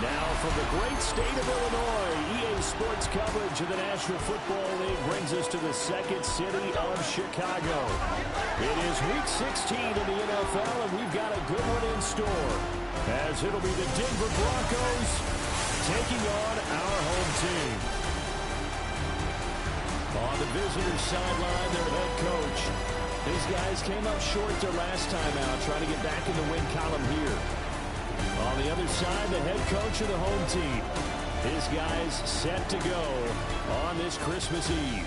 Now from the great state of Illinois, EA Sports coverage of the National Football League brings us to the second city of Chicago. It is Week 16 in the NFL, and we've got a good one in store, as it'll be the Denver Broncos taking on our home team. On the visitors' sideline, their head coach. These guys came up short their last time out, trying to get back in the win column here. On the other side, the head coach of the home team. His guys set to go on this Christmas Eve.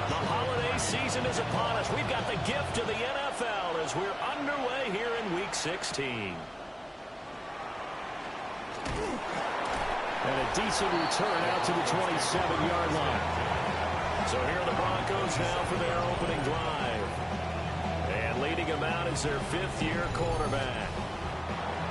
The holiday season is upon us. We've got the gift of the NFL as we're underway here in Week 16. And a decent return out to the 27-yard line. So here are the Broncos now for their opening drive. And leading them out is their fifth-year quarterback.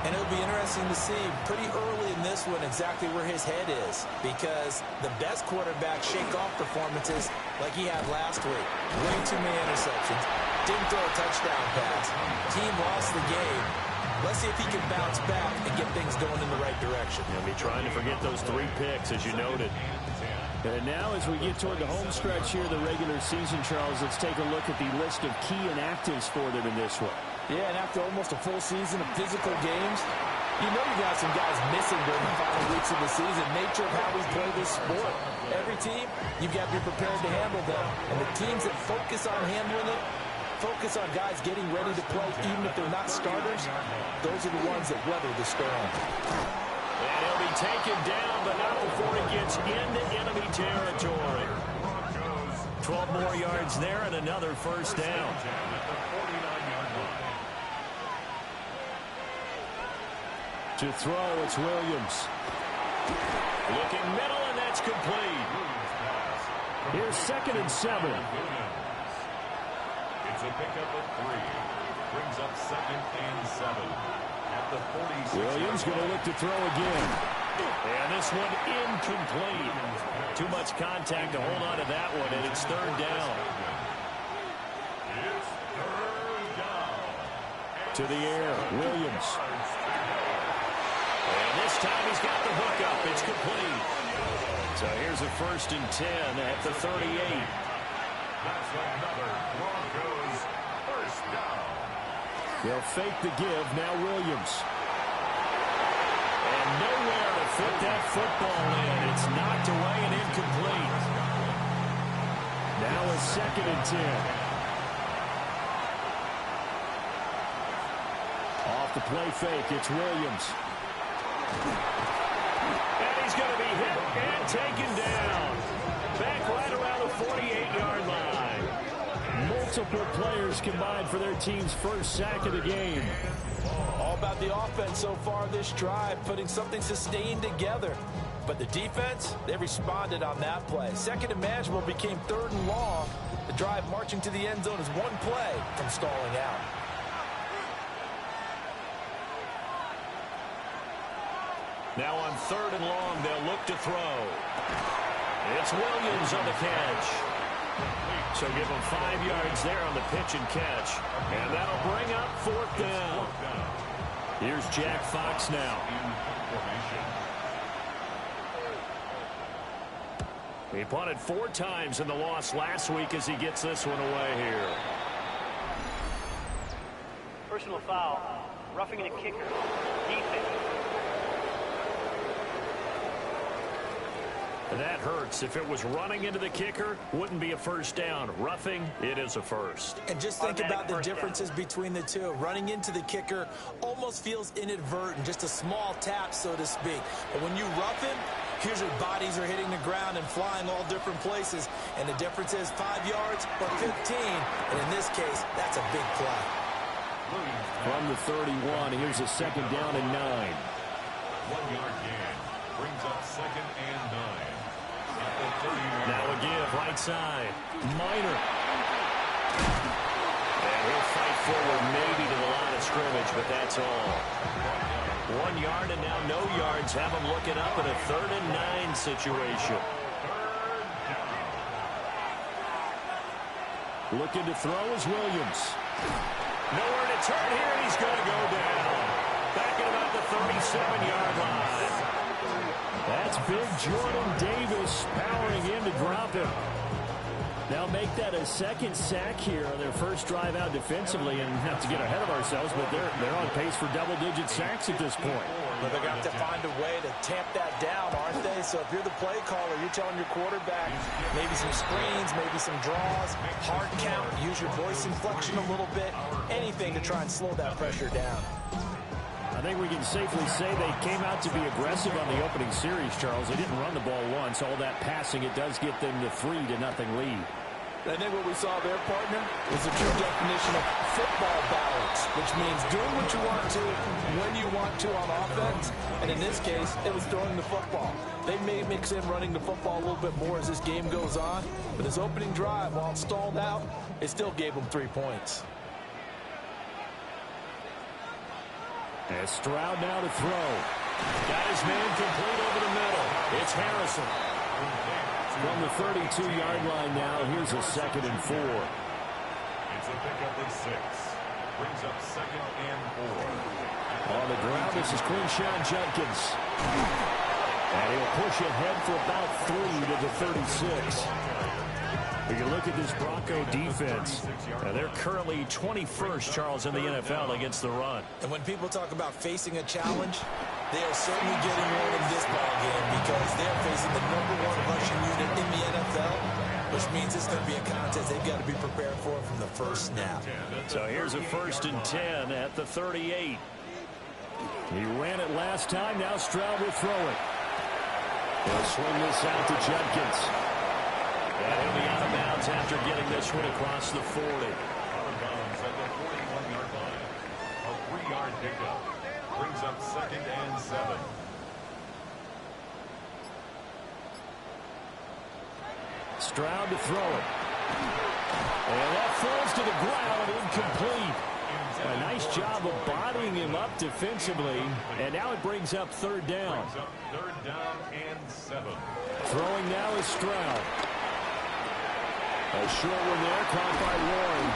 And it'll be interesting to see pretty early in this one exactly where his head is, because the best quarterback shake off performances like he had last week. Way too many interceptions. Didn't throw a touchdown pass. Team lost the game. Let's see if he can bounce back and get things going in the right direction. He'll be trying to forget those 3 picks, as you noted. And now as we get toward the home stretch here, the regular season, Charles, let's take a look at the list of key inactives for them in this one. Yeah, and after almost a full season of physical games, you know you got some guys missing during the final weeks of the season. Nature of how we play this sport. Every team, you've got to be prepared to handle them. And the teams that focus on handling it, focus on guys getting ready to play, even if they're not starters, those are the ones that weather the storm. And he'll be taken down, but not before he gets into enemy territory. 12 more yards there and another first down. To throw, it's Williams. Looking middle, and that's complete. Here's 2nd and 7. It's a pickup of 3. Brings up 2nd and 7. At the 46. Williams going to look to throw again. And this one incomplete. Too much contact to hold on to that one, and it's 3rd down. It's 3rd down. To the air, Williams. And this time he's got the hook up. It's complete. So here's a 1st and 10 at the 38. That's another Broncos first down. They'll fake the give. Now Williams. And nowhere to fit that football in. It's knocked away and incomplete. Now a 2nd and 10. Off the play fake, it's Williams. And he's going to be hit and taken down. Back right around the 48-yard line. Multiple players combined for their team's first sack of the game. All about the offense so far this drive, putting something sustained together. But the defense, they responded on that play. 2nd and manageable became 3rd and long. The drive marching to the end zone is one play from stalling out. Now on 3rd and long, they'll look to throw. It's Williams on the catch. So give him 5 yards there on the pitch and catch. And that'll bring up 4th down. Here's Jack Fox now. He punted 4 times in the loss last week as he gets this one away here. Personal foul. Roughing the kicker. Defense. That hurts. If it was running into the kicker, wouldn't be a first down. Roughing, it is a first. And just think about the differences between the two. Running into the kicker almost feels inadvertent, just a small tap, so to speak. But when you rough him, here's your bodies are hitting the ground and flying all different places. And the difference is 5 yards or 15. And in this case, that's a big play. From the 31, here's a 2nd down and 9. 1-yard gain. Brings up 2nd and 9. Now a give, right side. Minor. And he'll fight forward, maybe to the line of scrimmage, but that's all. 1 yard and now no yards. Have them looking up in a 3rd and 9 situation. Looking to throw is Williams. Nowhere to turn here, and he's going to go down. Back at about the 37-yard line. That's big Jordan Davis powering in to drop him. Now make that a 2nd sack here on their first drive out defensively, and not to get ahead of ourselves, but they're on pace for double-digit sacks at this point. But they're going to have to find a way to tamp that down, aren't they? So if you're the play caller, you're telling your quarterback maybe some screens, maybe some draws, hard count, use your voice inflection a little bit, anything to try and slow that pressure down. I think we can safely say they came out to be aggressive on the opening series, Charles. They didn't run the ball once. All that passing, it does get them the 3-0 lead. I think what we saw there, partner, is the true definition of football balance, which means doing what you want to when you want to on offense. And in this case, it was throwing the football. They may mix in running the football a little bit more as this game goes on. But his opening drive, while it stalled out, it still gave him 3 points. And Stroud now to throw. Got his man complete over the middle. It's Harrison. From the 32-yard line now, here's a 2nd and 4. It's a pickup of 6. Brings up 2nd and 4. On the ground, this is Quinshawn Judkins. And he'll push ahead for about 3 to the 36. When you look at this Bronco defense, they're currently 21st, Charles, in the NFL against the run. And when people talk about facing a challenge, they are certainly getting one in this ballgame because they're facing the #1 rushing unit in the NFL, which means it's going to be a contest they've got to be prepared for from the first snap. So here's a 1st and 10 at the 38. He ran it last time. Now Stroud will throw it. He'll swing this out to Judkins. And he'll be out of bounds after getting this one across the 40. Out of bounds at the 41-yard line. A 3-yard pickup. Brings up 2nd and 7. Stroud to throw it. And that falls to the ground, incomplete. A nice job of bodying him up defensively. And now it brings up 3rd down. Brings up 3rd down and 7. Throwing now is Stroud. A short one there, caught by Warren.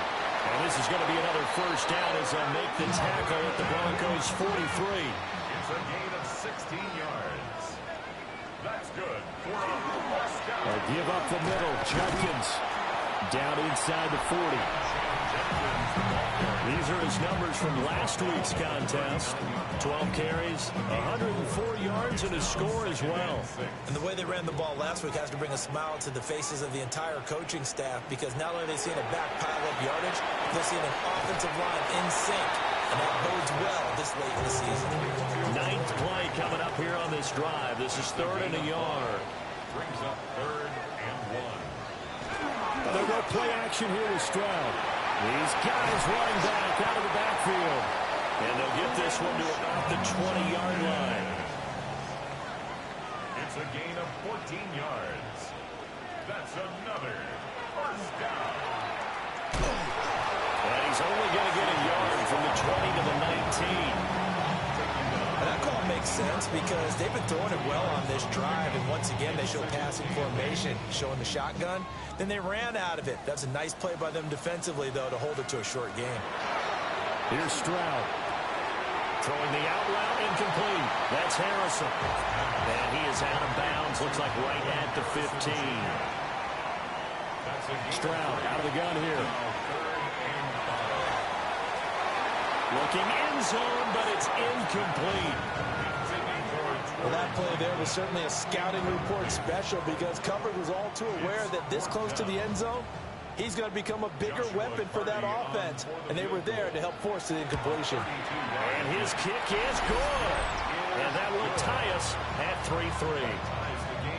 And this is going to be another 1st down as they make the tackle at the Broncos 43. It's a gain of 16 yards. That's good for a first down. A give up the middle. Judkins down inside the 40. These are his numbers from last week's contest. 12 carries, 104 yards, and a score as well. And the way they ran the ball last week has to bring a smile to the faces of the entire coaching staff because not only are they seeing a back pile up yardage, they're seeing an offensive line in sync. And that bodes well this late in the season. 9th play coming up here on this drive. This is 3rd and a yard. Brings up 3rd and 1. They'll go play action here with Stroud. These guys running back out of the backfield. And they'll get this one to about the 20-yard line. It's a gain of 14 yards. That's another first down. And he's only going to get a yard from the 20 to the 19. And that call makes sense because they've been throwing it well on this drive, and once again they show passing formation, showing the shotgun. Then they ran out of it. That's a nice play by them defensively, though, to hold it to a short game. Here's Stroud. Throwing the out route, incomplete. That's Harrison. And he is out of bounds, looks like right at the 15. Stroud out of the gun here. Looking end zone, but it's incomplete. Well, that play there was certainly a scouting report special because coverage was all too aware that this close to the end zone, he's going to become a bigger weapon for that offense. And they were there to help force the incompletion. And his kick is good. And that will tie us at 3-3.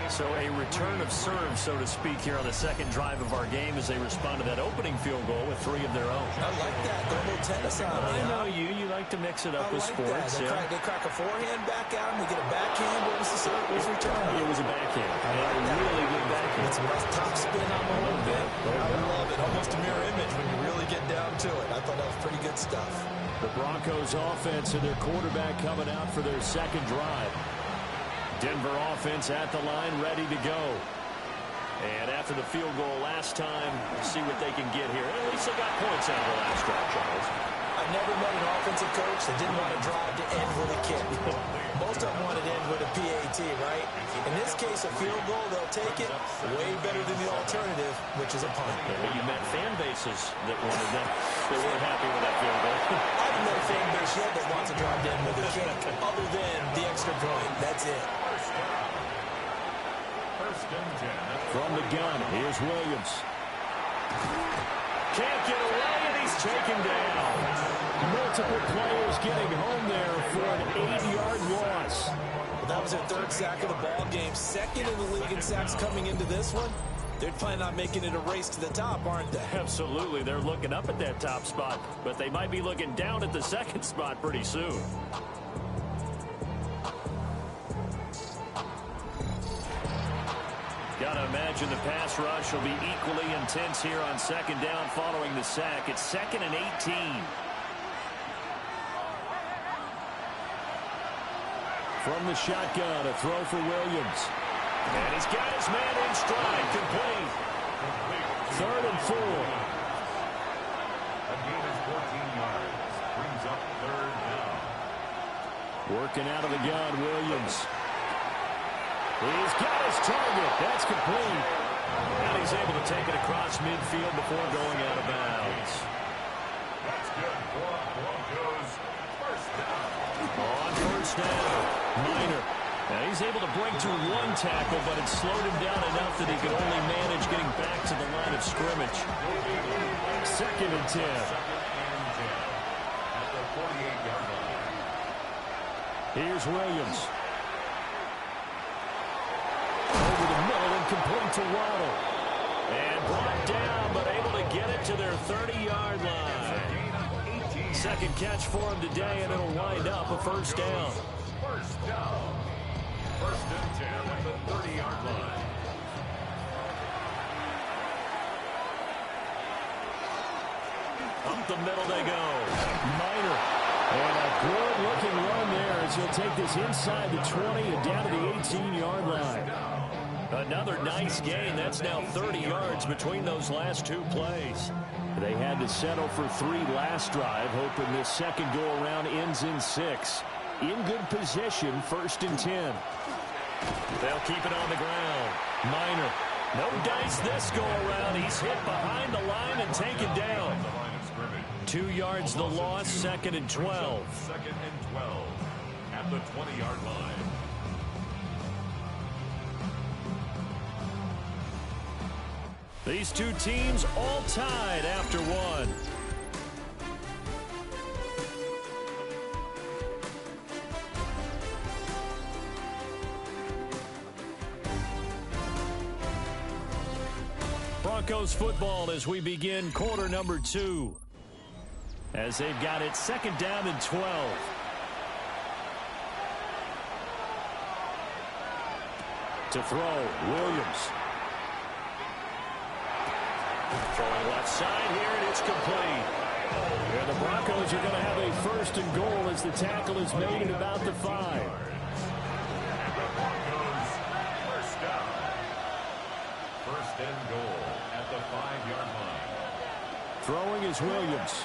So a return of serve, so to speak, here on the 2nd drive of our game as they respond to that opening field goal with 3 of their own. I like that. Go a little tennis on me. I know you. You like to mix it up with sports. They crack a forehand back out and they get a backhand. What was the serve? What was the return? It was a backhand. A really good backhand. It's a nice top spin on the whole bit. I love it. Almost a mirror image when you really get down to it. I thought that was pretty good stuff. The Broncos offense and their quarterback coming out for their second drive. Denver offense at the line, ready to go. And after the field goal last time, see what they can get here. At least they got points out of the last drive, Charles. I've never met an offensive coach that didn't want to drive to end with a kick. Most of them wanted to end with a PAT, right? In this case, a field goal, they'll take it way better than the alternative, which is a punt. But you met fan bases that wanted that. They weren't happy with that field goal. I haven't met a fan base yet that wants to drive to end with a kick, other than the extra point. That's it. From the gun, here's Williams. Can't get away, and he's taken down. Multiple players getting home there for an 8-yard loss. Well, that was their third sack of the ball game. Second in the league in sacks coming into this one. They're planning on making it a race to the top, aren't they? Absolutely. They're looking up at that top spot, but they might be looking down at the second spot pretty soon. Gotta imagine the pass rush will be equally intense here on second down following the sack. It's 2nd and 18. From the shotgun, a throw for Williams. And he's got his man in stride, complete. 3rd and 4. A gain is 14 yards. Brings up 3rd down. Working out of the gun, Williams. He's got his target. That's complete. And he's able to take it across midfield before going out of bounds. That's good for Broncos. First down. On first down, Minor. Now he's able to break to one tackle, but it slowed him down enough that he could only manage getting back to the line of scrimmage. 2nd and 10. 2nd and 10. At the 48-yard line. Here's Williams. Over the middle and complete to Waddle. And brought down, but able to get it to their 30-yard line. Second catch for him today, and it'll wind up a first down. First down. 1st and 10 at the 30-yard line. Up the middle they go. Minor. And a good-looking run there as he'll take this inside the 20 and down to the 18-yard line. Another nice gain. That's now 30 yards between those last two plays. They had to settle for 3 last drive, hoping this second go-around ends in 6. In good position, 1st and 10. They'll keep it on the ground. Minor. No dice this go-around. He's hit behind the line and taken down. 2 yards the loss, 2nd and 12. 2nd and 12 at the 20-yard line. These two teams all tied after one. Broncos football as we begin quarter number 2. As they've got it 2nd down and 12. To throw, Williams. Throwing left side here, and it's complete. And the Broncos are going to have a 1st and goal as the tackle is made at about the 5. And the Broncos first down. 1st and goal at the 5-yard line. Throwing is Williams.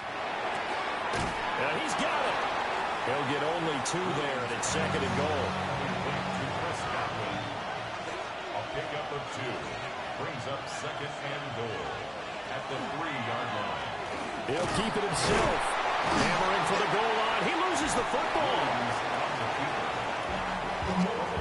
And he's got it. He'll get only 2 there, and it's 2nd and goal. A pickup of 2. Brings up 2nd and goal at the 3-yard line. He'll keep it himself. Hammering for the goal line. He loses the football.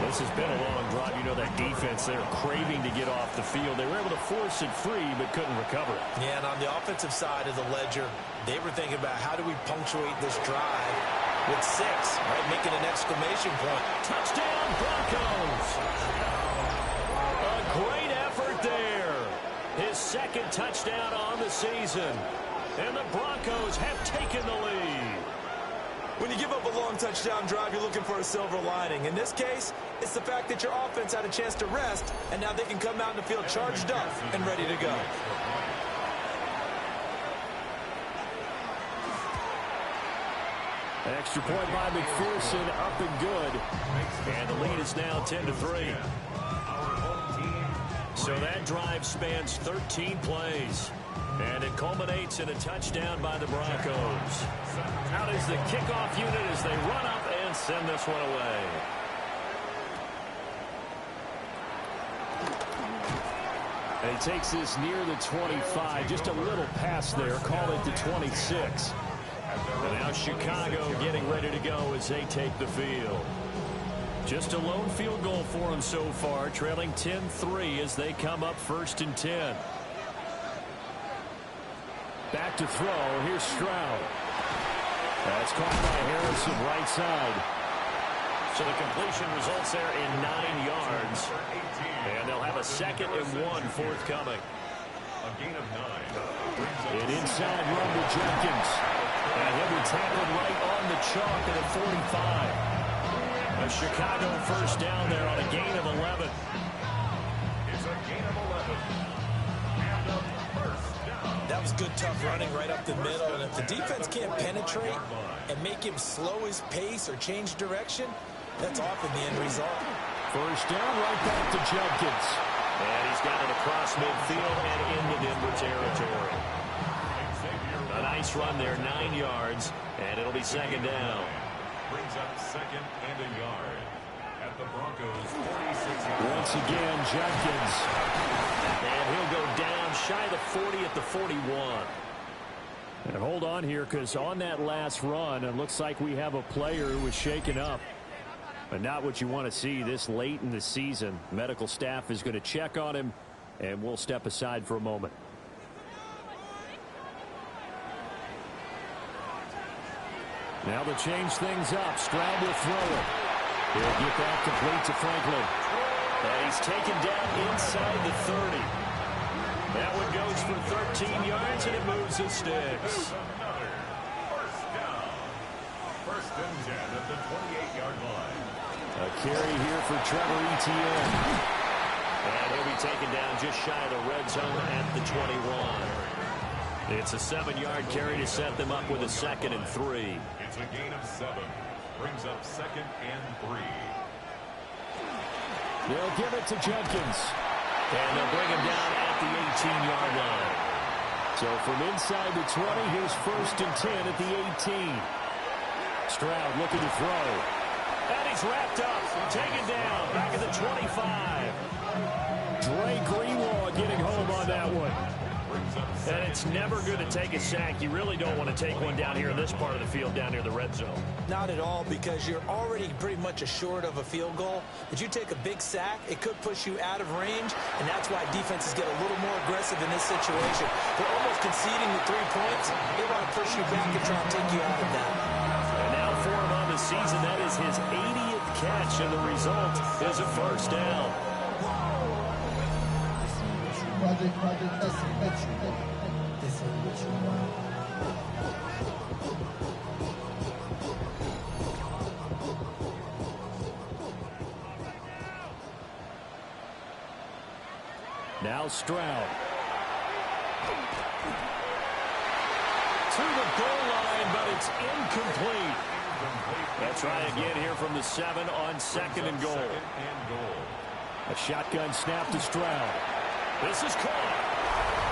This has been a long drive. You know that defense, they're craving to get off the field. They were able to force it free, but couldn't recover it. Yeah, and on the offensive side of the ledger, they were thinking about how do we punctuate this drive with 6, right? Making an exclamation point. Touchdown, Broncos. A great effort there. His 2nd touchdown on the season. And the Broncos have taken the lead. When you give up a long touchdown drive, you're looking for a silver lining. In this case, it's the fact that your offense had a chance to rest, and now they can come out in the field charged up and ready to go. Extra point by McPherson, up and good. And the lead is now 10-3. So that drive spans 13 plays. And it culminates in a touchdown by the Broncos. Out is the kickoff unit as they run up and send this one away. And he takes this near the 25. Just a little pass there. Call it the 26. And now Chicago getting ready to go as they take the field. Just a lone field goal for them so far, trailing 10-3 as they come up 1st and 10. Back to throw. Here's Stroud. That's caught by Harrison right side. So the completion results there in 9 yards. And they'll have a 2nd and 1 forthcoming. A gain of 9. An inside run to Jenkins. And he'll be tackled right on the chalk at a 45. A Chicago first down there on a gain of 11. It's a gain of 11. And a first down. That was good, tough running right up the middle. And if the defense can't penetrate and make him slow his pace or change direction, that's often the end result. First down, right back to Jenkins. And he's got it across midfield and into Denver territory. A nice run there, 9 yards, and it'll be 2nd down. Brings up 2nd and a yard at the Broncos 46. Once again, Jenkins. And he'll go down shy of the 40 at the 41. And hold on here, because on that last run, it looks like we have a player who was shaken up. But not what you want to see this late in the season. Medical staff is going to check on him, and we'll step aside for a moment. Now to change things up, Stroud will throw it. He'll get that complete to Franklin. And he's taken down inside the 30. That one goes for 13 yards, and it moves the sticks. Another first down. 1st and 10 at the 28-yard line. A carry here for Trevor Etienne. And he'll be taken down just shy of the red zone at the 21. It's a 7-yard carry to set them up with a 2nd and 3. It's a gain of 7. Brings up 2nd and 3. They'll give it to Jenkins. And they'll bring him down at the 18-yard line. So from inside the 20, here's 1st and 10 at the 18. Stroud looking to throw. And he's wrapped up, taken down, back at the 25. Dre Greenlaw getting home on that one. And it's never good to take a sack. You really don't want to take one down here in this part of the field, down near the red zone. Not at all, because you're already pretty much assured of a field goal. But you take a big sack, it could push you out of range, and that's why defenses get a little more aggressive in this situation. They're almost conceding the 3 points. They want to push you back and try and take you out of that. And now for him on the season, that is his 80th catch, and the result is a first down. Now Stroud. To the goal line, but it's incomplete. That's right again here from the 7 on 2nd and goal. A shotgun snap to Stroud. This is caught.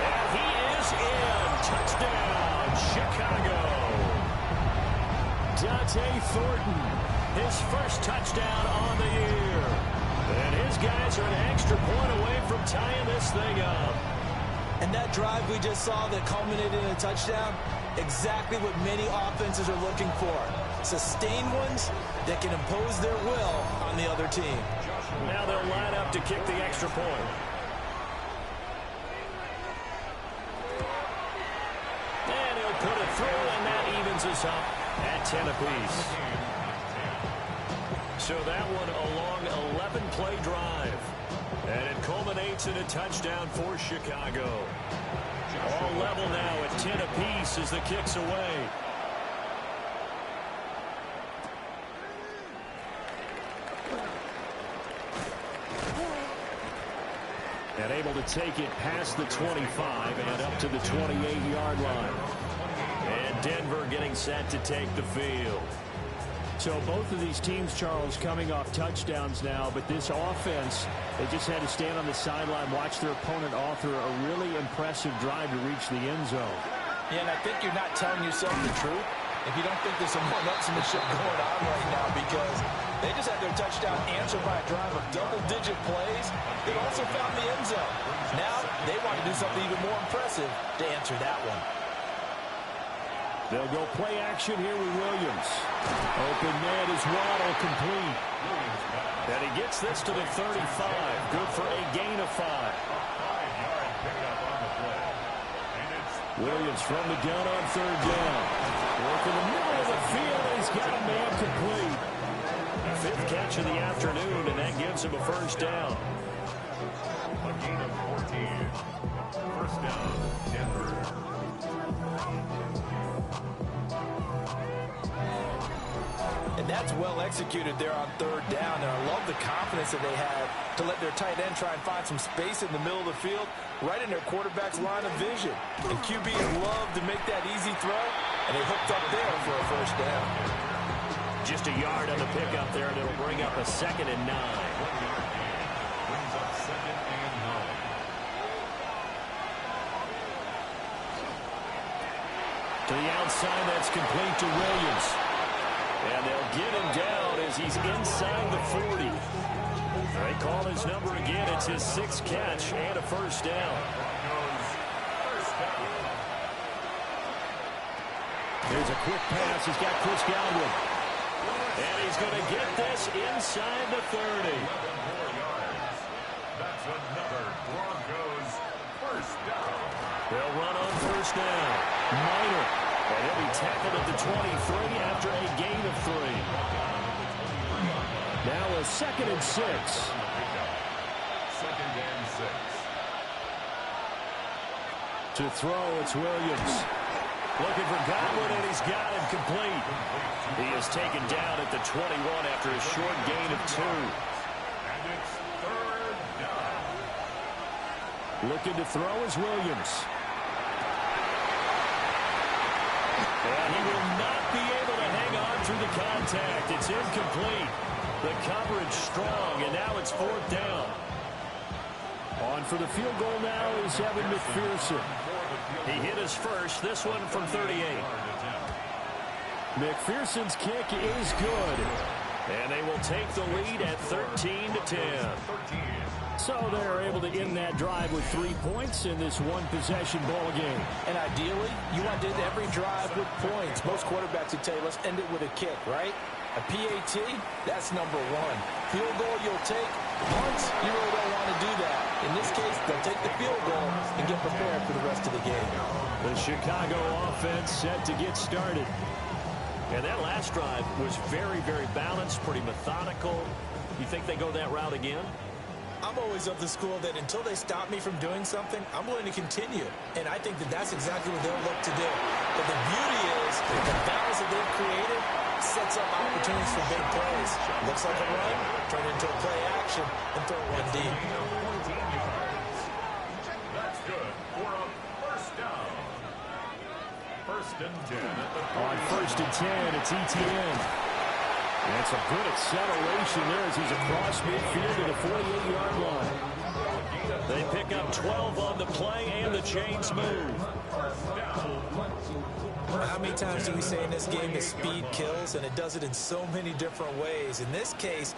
And he is in. Touchdown, Chicago. Dante Thornton, his first touchdown on the year. And his guys are an extra point away from tying this thing up. And that drive we just saw that culminated in a touchdown, exactly what many offenses are looking for. Sustained ones that can impose their will on the other team. Now they'll line up to kick the extra point. And he'll put it through, and that evens us up at 10 apiece. So that one a long 11-play drive. And it culminates in a touchdown for Chicago. All level now at 10 apiece as the kick's away. And able to take it past the 25 and up to the 28-yard line. And Denver getting set to take the field. So both of these teams, Charles, coming off touchdowns now, but this offense, they just had to stand on the sideline, watch their opponent author a really impressive drive to reach the end zone. Yeah, and I think you're not telling yourself the truth if you don't think there's some more upsmanship going on right now, because they just had their touchdown answered by a drive of double-digit plays. They also found the end zone. Now they want to do something even more impressive to answer that one. They'll go play action here with Williams. Open man is Waddle, complete. And he gets this to the 35. Good for a gain of 5. Williams from the gun on 3rd down. Work in the middle of the field. He's got a man complete. 5th catch of the afternoon, and that gives him a 1st down. A gain of 14. 1st down, Denver. And that's well executed there on 3rd down. And I love the confidence that they had to let their tight end try and find some space in the middle of the field, right in their quarterback's line of vision. And QBs love to make that easy throw, and they hooked up there for a 1st down. Just a yard on the pickup there, and it'll bring up a 2nd and 9. Brings up 2nd and 9. To the outside, that's complete to Williams. And they'll get him down as he's inside the 40. They call his number again. It's his 6th catch and a 1st down. Here's a quick pass. He's got Chris Godwin. And he's going to get this inside the 30. That's another Broncos 1st down. They'll run on 1st down. Minor. And he'll be tackled at the 23 after a gain of 3. Now a 2nd and 6. 2nd and 6. To throw, it's Williams. Looking for Godwin, and he's got him complete. He is taken down at the 21 after a short gain of 2. And it's 3rd down. Looking to throw is Williams. And he will not be able to hang on through the contact. It's incomplete. The coverage strong, and now it's 4th down. On for the field goal now is Evan McPherson. He hit his first, this one from 38. McPherson's kick is good. And they will take the lead at 13-10. So they're able to end that drive with 3 points in this one-possession ball game. And ideally, you want to end every drive with points. Most quarterbacks would tell you, let's end it with a kick, right? A PAT, that's number 1. Field goal you'll take. Punts, you really don't want to do that. In this case, they'll take the field goal and get prepared for the rest of the game. The Chicago offense set to get started. And that last drive was very, very balanced, pretty methodical. You think they go that route again? I'm always of the school that until they stop me from doing something, I'm going to continue. And I think that that's exactly what they'll look to do. But the beauty is the balance that they've created sets up opportunities for big plays. Looks like a run, turn it into a play action, and throw one deep. That's good for a 1st down. 1st and 10 at the 40. On 1st and 10, it's ETN. And some good acceleration there as he's across midfield to the 48-yard line. They pick up 12 on the play, and the chains move. How many times do we say in this game that speed kills, and it does it in so many different ways? In this case,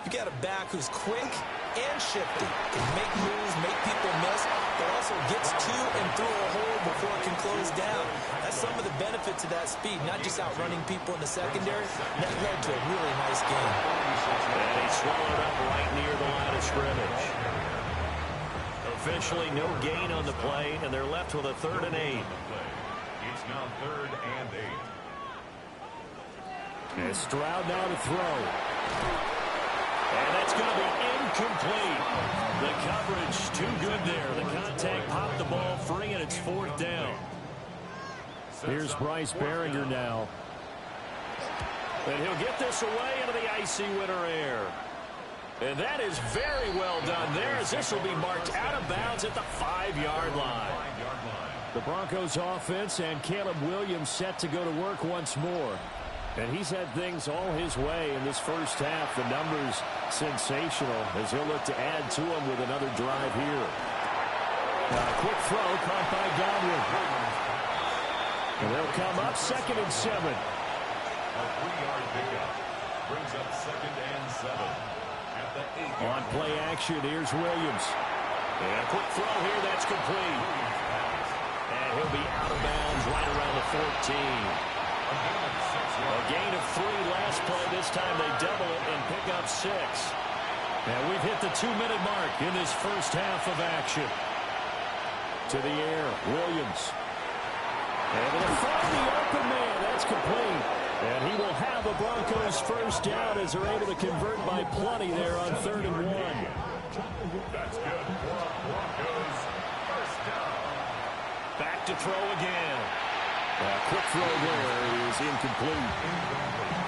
you got a back who's quick and shifty, can make moves, make people miss, but also gets to and through a hole before it can close down. That's some of the benefits of that speed, not just outrunning people in the secondary. That led to a really nice game. And he swallowed up right near the line of scrimmage. Officially no gain on the play, and they're left with a 3rd and 8. It's now 3rd and 8. And Stroud now to throw. And that's going to be incomplete. The coverage too good there. The contact popped the ball free, and it's 4th down. Here's Bryce Behringer now. And he'll get this away into the icy winter air. And that is very well done there, as this will be marked out of bounds at the 5-yard line. The Broncos offense and Caleb Williams set to go to work once more. And he's had things all his way in this first half. The numbers sensational as he'll look to add to them with another drive here. Quick throw caught by Godwin. And they'll come up 2nd and 7. A 3-yard pickup brings up 2nd and 7 at the 8-yard On play action, here's Williams. And a quick throw here, that's complete. And he'll be out of bounds right around the 14. A gain of 3 last play. This time they double it and pick up 6. And we've hit the 2-minute mark in this first half of action. To the air, Williams. And they'll find the open man. That's complete. And he will have a Broncos first down as they're able to convert by plenty there on 3rd and 1. That's good for a Broncos first down. Back to throw again. Quick throw there is incomplete.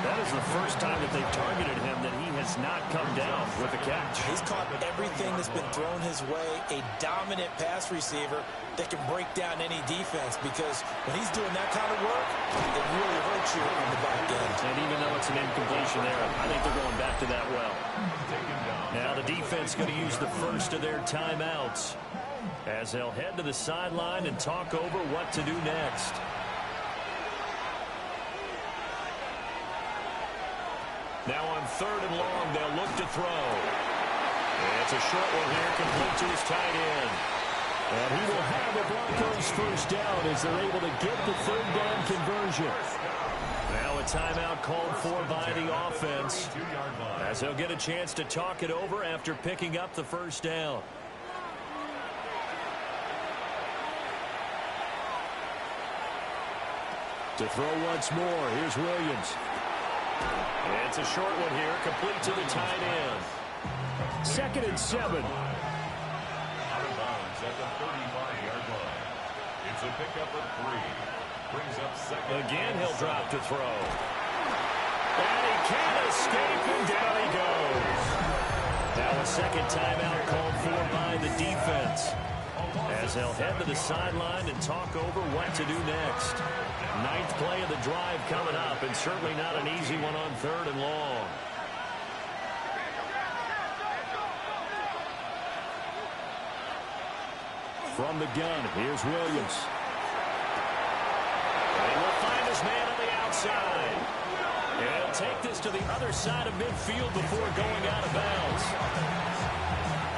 That is the first time that they've targeted him that he has not come down with a catch. He's caught everything that's been thrown his way. A dominant pass receiver that can break down any defense, because when he's doing that kind of work, it really hurts you on the back end. And even though it's an incompletion there, I think they're going back to that well. Now the defense going to use the first of their timeouts as they'll head to the sideline and talk over what to do next. Now on 3rd and long, they'll look to throw. It's a short one here, complete to his tight end. And he will have the Broncos first down as they're able to get the 3rd down conversion. Now a timeout called for by the offense as they'll get a chance to talk it over after picking up the first down. To throw once more, here's Williams. It's a short one here, complete to the tight end. 2nd and 7. Out of bounds at the 35-yard line. It's a pickup of 3. Brings up 2nd. Again, he'll drop to throw. And he can't escape, and down he goes. Now a 2nd timeout called for by the defense as they'll head to the sideline and talk over what to do next. 9th play of the drive coming up, and certainly not an easy one on 3rd and long. From the gun, here's Williams. And he'll find his man on the outside. And he'll take this to the other side of midfield before going out of bounds.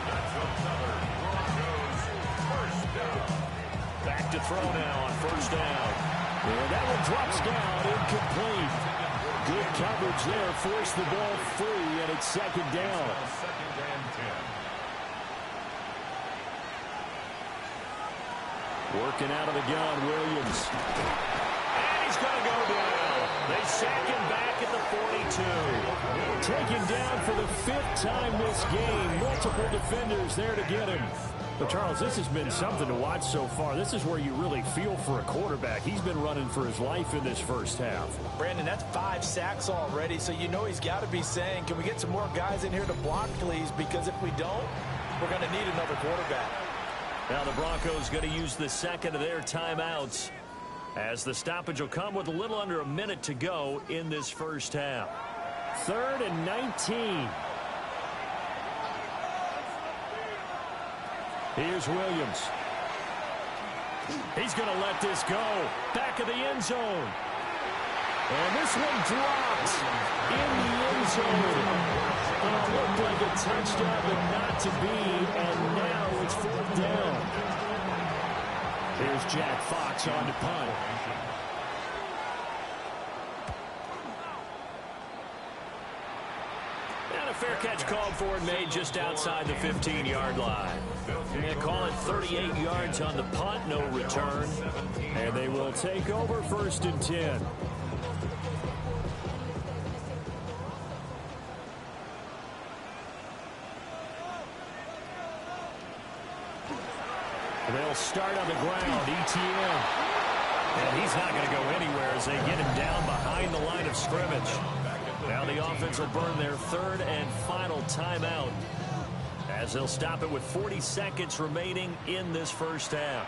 That's another Broncos first down. Back to throw now on 1st down. And that one drops down, incomplete. Good coverage there, forced the ball free, and it's 2nd down. 2nd and 10. Working out of the gun, Williams. And he's going to go down. They sack him back at the 42. Taken down for the 5th time this game. Multiple defenders there to get him. But, Charles, this has been something to watch so far. This is where you really feel for a quarterback. He's been running for his life in this first half. Brandon, that's 5 sacks already, so you know he's got to be saying, can we get some more guys in here to block, please? Because if we don't, we're going to need another quarterback. Now the Broncos going to use the 2nd of their timeouts as the stoppage will come with a little under a minute to go in this first half. 3rd and 19. Here's Williams. He's going to let this go. Back of the end zone. And this one drops in the end zone. And it looked like a touchdown, but not to be. And now it's 4th down. Here's Jack Fox on to punt. And a fair catch called for and made just outside the 15-yard line. And call it 38 yards on the punt, no return. And they will take over 1st and 10. They'll start on the ground, ETN. And he's not going to go anywhere as they get him down behind the line of scrimmage. Now the offense will burn their 3rd and final timeout as they'll stop it with 40 seconds remaining in this first half.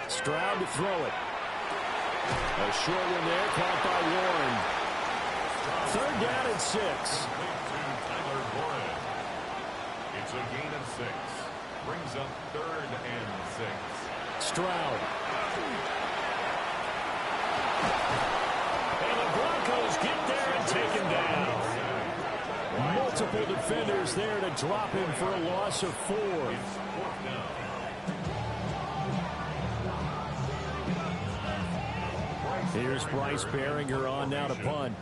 Stroud to throw it. A short one there, caught by Warren. 3rd down and 6. Tyler Warren. It's a gain of 6. Brings up 3rd and 6. Stroud. And the Broncos get there and take him down. Multiple defenders there to drop him for a loss of 4. It's 4th down. Here's Bryce Behringer on now to punt.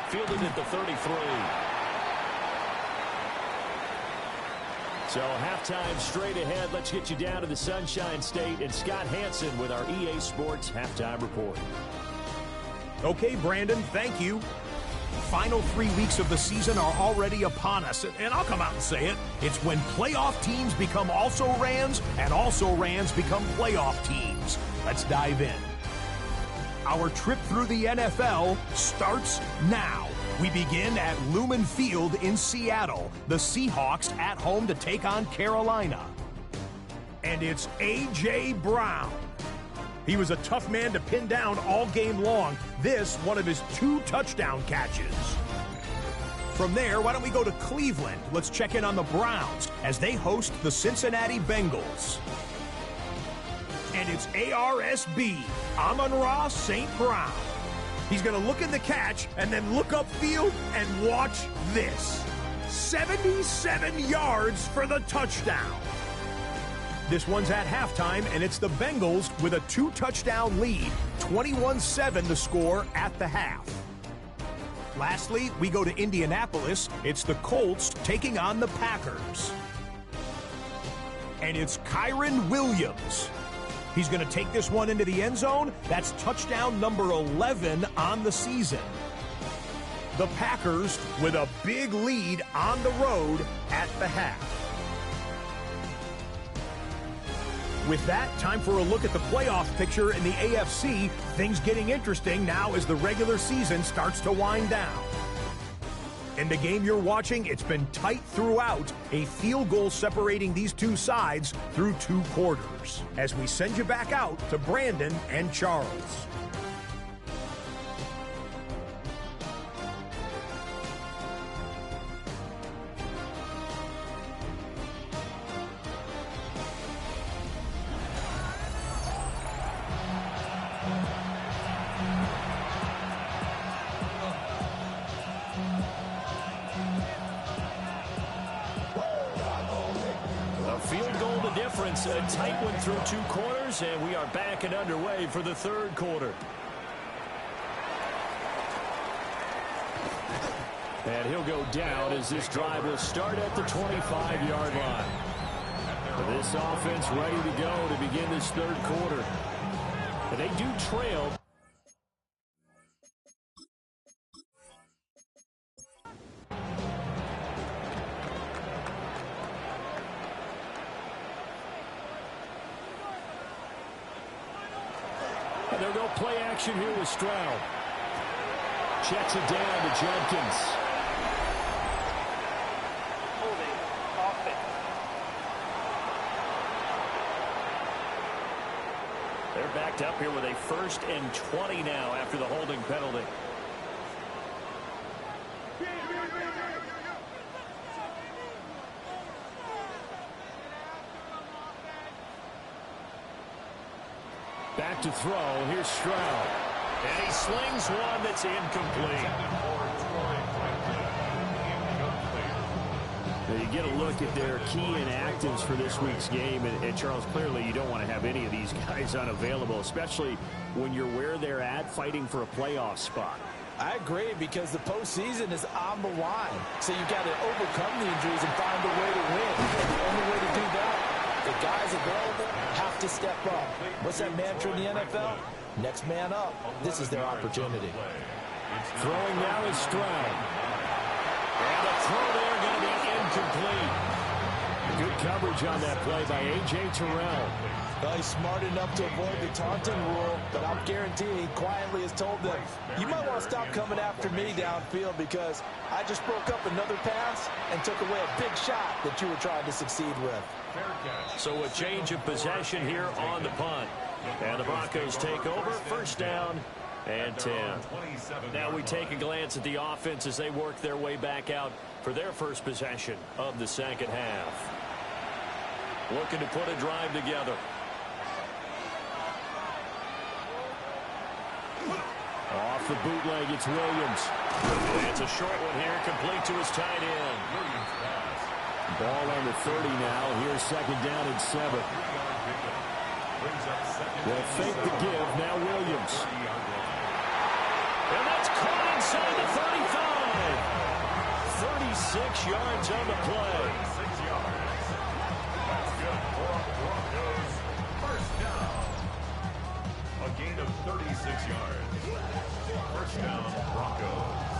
Fielded at the 33. So halftime straight ahead. Let's get you down to the Sunshine State and Scott Hansen with our EA Sports Halftime Report. Okay, Brandon, thank you. Final 3 weeks of the season are already upon us, and I'll come out and say it. It's when playoff teams become also-rans, and also-rans become playoff teams. Let's dive in. Our trip through the NFL starts now. We begin at Lumen Field in Seattle. The Seahawks at home to take on Carolina. And it's A.J. Brown. He was a tough man to pin down all game long. This, one of his 2 touchdown catches. From there, why don't we go to Cleveland? Let's check in on the Browns as they host the Cincinnati Bengals. And it's ARSB, Amon-Ra St. Brown. He's going to look in the catch and then look upfield and watch this. 77 yards for the touchdown. This one's at halftime, and it's the Bengals with a 2-touchdown lead. 21-7 the score at the half. Lastly, we go to Indianapolis. It's the Colts taking on the Packers. And it's Kyren Williams. He's going to take this one into the end zone. That's touchdown number 11 on the season. The Packers with a big lead on the road at the half. With that, time for a look at the playoff picture in the AFC. Things getting interesting now as the regular season starts to wind down. In the game you're watching, it's been tight throughout, a field goal separating these two sides through 2 quarters. As we send you back out to Brandon and Charles. A tight one through 2 quarters, and we are back and underway for the 3rd quarter. And he'll go down as this drive will start at the 25-yard line. This offense ready to go to begin this 3rd quarter. And they do trail. And they'll go play action here with Stroud. Checks it down to Jenkins. Holding offense. They're backed up here with a 1st and 20 now after the holding penalty. Back to throw. Here's Stroud. And he slings one that's incomplete. Now you get a look at their key inactives for this week's game. And Charles, clearly you don't want to have any of these guys unavailable, especially when you're where they're at fighting for a playoff spot. I agree, because the postseason is on the line. So you've got to overcome the injuries and find a way to win. And the only way to do that, the guys available have to step up. What's that mantra in the NFL? Next man up. This is their opportunity. Throwing now is Stroud. And the throw there going to be incomplete. Good coverage on that play by A.J. Terrell. Well, he's smart enough to avoid the taunting rule, but I'm guaranteeing he quietly has told them, you might want to stop coming after me downfield because I just broke up another pass and took away a big shot that you were trying to succeed with. So a change of possession here on the punt. And the Broncos take over, first down and 10. Now we take a glance at the offense as they work their way back out for their first possession of the second half. Looking to put a drive together. Off the bootleg, it's Williams. It's a short one here, complete to his tight end. Ball on the 30 now. Here's second down and 7. They'll fake the give. Now Williams. And that's caught inside the 35. 36 yards on the play. 36 yards. That's good for Broncos. First down. A gain of 36 yards. First down, Broncos.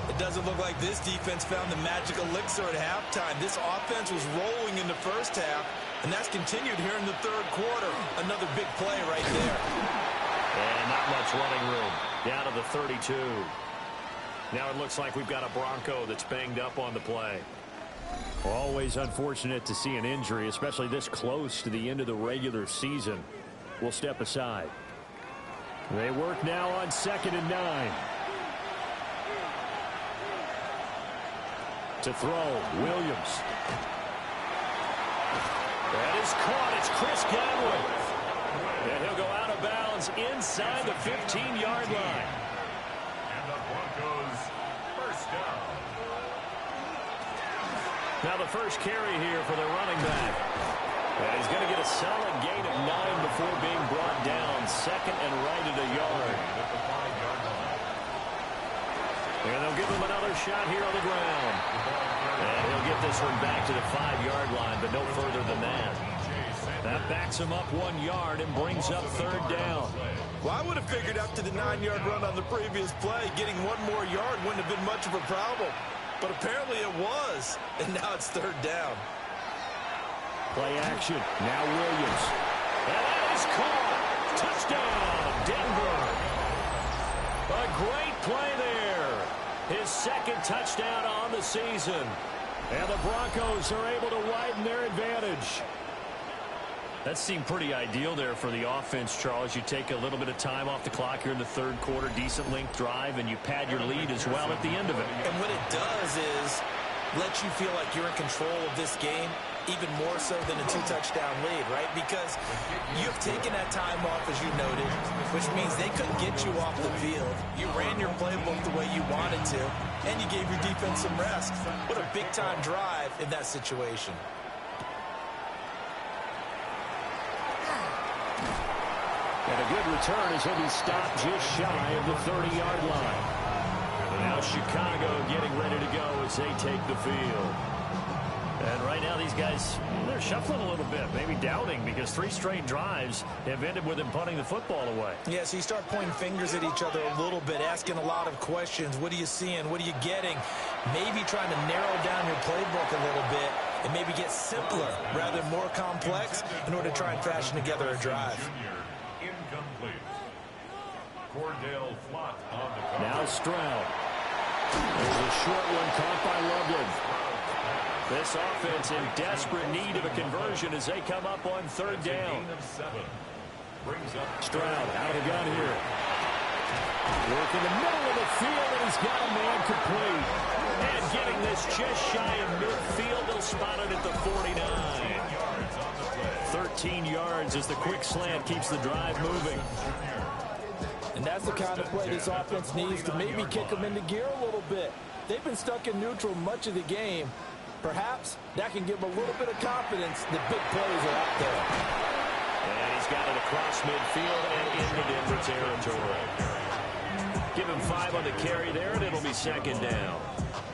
It doesn't look like this defense found the magic elixir at halftime. This offense was rolling in the first half, and that's continued here in the third quarter. Another big play right there. And not much running room. Down to the 32. Now it looks like we've got a Bronco that's banged up on the play. Always unfortunate to see an injury, especially this close to the end of the regular season. We'll step aside. They work now on second and 9. To throw, Williams. That is caught. It's Chris Godwin. And he'll go out of bounds inside the 15-yard line. And the Broncos first down. Now the first carry here for the running back. And he's going to get a solid gain of 9 before being brought down. Second and right at a yard. At the 5-yard line. And they'll give him another shot here on the ground. And he'll get this one back to the 5-yard line, but no further than that. That backs him up 1 yard and brings up third down. Well, I would have figured after the 9-yard run on the previous play, getting 1 more yard wouldn't have been much of a problem. But apparently it was, and now it's third down. Play action. Now Williams. And that is caught. Touchdown, Denver. A great play there. His second touchdown on the season. And the Broncos are able to widen their advantage. That seemed pretty ideal there for the offense, Charles. You take a little bit of time off the clock here in the third quarter, decent length drive, and you pad your lead as well at the end of it. And what it does is let you feel like you're in control of this game, even more so than a 2-touchdown lead, right? Because you've taken that time off, as you noted, which means they couldn't get you off the field. You ran your playbook the way you wanted to, and you gave your defense some rest. What a big-time drive in that situation. And a good return as he'll be stopped just shy of the 30-yard line. Now Chicago getting ready to go as they take the field. And right now these guys, they're shuffling a little bit, maybe doubting, because 3 straight drives have ended with them punting the football away. Yeah, so you start pointing fingers at each other a little bit, asking a lot of questions. What are you seeing? What are you getting? Maybe trying to narrow down your playbook a little bit and maybe get simpler rather than more complex in order to try and fashion together a drive. Incomplete. Cordell Flott on the Now Stroud. There's a short one caught by Loveland. This offense in desperate need of a conversion as they come up on third down. Stroud out of the gun here. Work in the middle of the field, and he's got a man complete. And getting this just shy of midfield, they'll spot it at the 49. 13 yards as the quick slant keeps the drive moving. And that's the kind of play this offense needs to maybe kick them into gear a little bit. They've been stuck in neutral much of the game. Perhaps that can give them a little bit of confidence that big plays are out there. And he's got it across midfield and into Denver territory. Give him 5 on the carry there, and it'll be second down.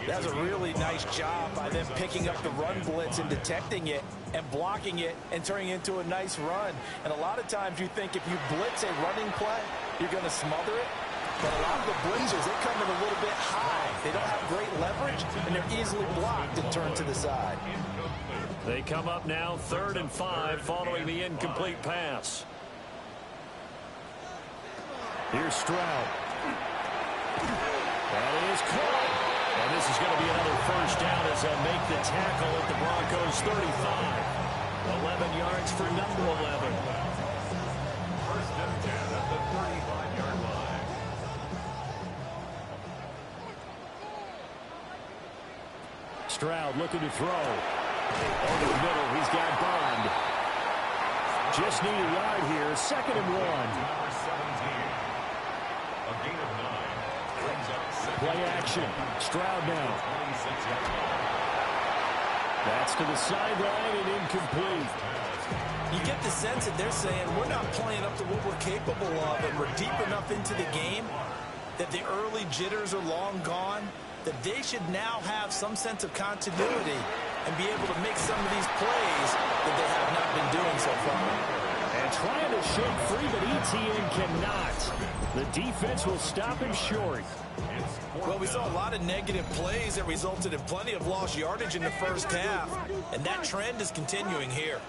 That's a really nice job by them picking up the run blitz and detecting it and blocking it and turning it into a nice run. And a lot of times you think if you blitz a running play, you're going to smother it. But a lot of the blitzers, they come in a little bit high. They don't have great leverage, and they're easily blocked and turned to the side. They come up now 3rd and 5 following the incomplete pass. Here's Stroud. That is caught. And this is going to be another first down as they'll make the tackle at the Broncos 35. 11 yards for number 11. First and 10 at the 35-yard line. Stroud looking to throw. Over the middle, he's got Bond. Just need a yard here, 2nd and 1. Number 17. A gain of 9. Brings up Play action. Stroud now. 26-yard line. That's to the sideline and incomplete. You get the sense that they're saying we're not playing up to what we're capable of, and we're deep enough into the game that the early jitters are long gone, that they should now have some sense of continuity and be able to make some of these plays that they have not been doing so far. And trying to shake free, but ETN cannot. The defense will stop him short. Well, we saw a lot of negative plays that resulted in plenty of lost yardage in the first half, and that trend is continuing here.